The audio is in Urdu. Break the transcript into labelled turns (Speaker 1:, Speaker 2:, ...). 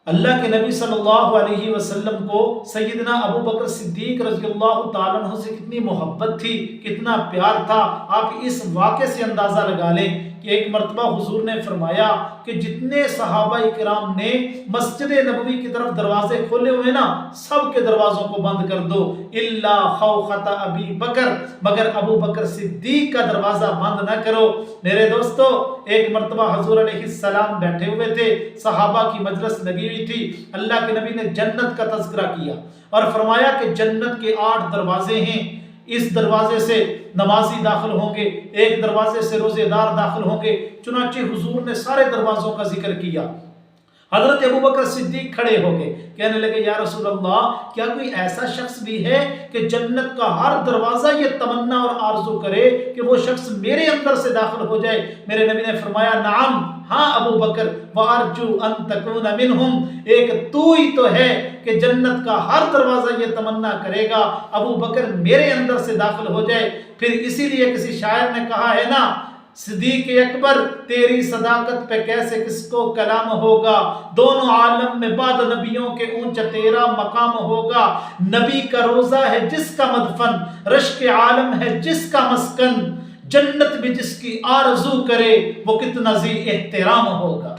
Speaker 1: اللہ کے نبی صلی اللہ علیہ وسلم کو سیدنا ابو بکر صدیق رضی اللہ تعالیٰ عنہ سے کتنی محبت تھی، کتنا پیار تھا۔ آپ اس واقعے سے اندازہ لگا لیں کہ ایک مرتبہ حضور نے فرمایا کہ جتنے صحابہ کرام نے مسجد نبوی کی طرف دروازے کھولے ہوئے نا، سب کے دروازوں کو بند کر دو، الا خوخۃ ابی بکر، مگر ابو بکر صدیق کا دروازہ بند نہ کرو۔ میرے دوستو، ایک مرتبہ حضور علیہ السلام بیٹھے ہوئے تھے، صحابہ کی مجلس لگی ہوئی تھی، اللہ کے نبی نے جنت کا تذکرہ کیا اور فرمایا کہ جنت کے 8 دروازے ہیں، اس دروازے سے نمازی داخل ہوں گے، ایک دروازے سے روزے دار داخل ہوں گے۔ چنانچہ حضور نے سارے دروازوں کا ذکر کیا۔ حضرت ابو بکر صدیق کھڑے ہو گئے، کہنے لگے یا رسول اللہ، کیا کوئی ایسا شخص بھی ہے کہ جنت کا ہر دروازہ یہ تمنا اور آرزو کرے کہ وہ شخص میرے اندر سے داخل ہو جائے؟ میرے نبی نے فرمایا نعم، ہاں ابو بکر، وارجو ان تکون منہم، ایک تو ہی تو ہے کہ جنت کا ہر دروازہ یہ تمنا کرے گا ابو بکر میرے اندر سے داخل ہو جائے۔ پھر اسی لیے کسی شاعر نے کہا ہے نا، صدیق اکبر تیری صداقت پہ کیسے کس کو کلام ہوگا، دونوں عالم میں بعد نبیوں کے اونچا تیرا مقام ہوگا۔ نبی کا روزہ ہے جس کا مدفن، رشک عالم ہے جس کا مسکن، جنت بھی جس کی آرزو کرے وہ کتنا ذی احترام ہوگا۔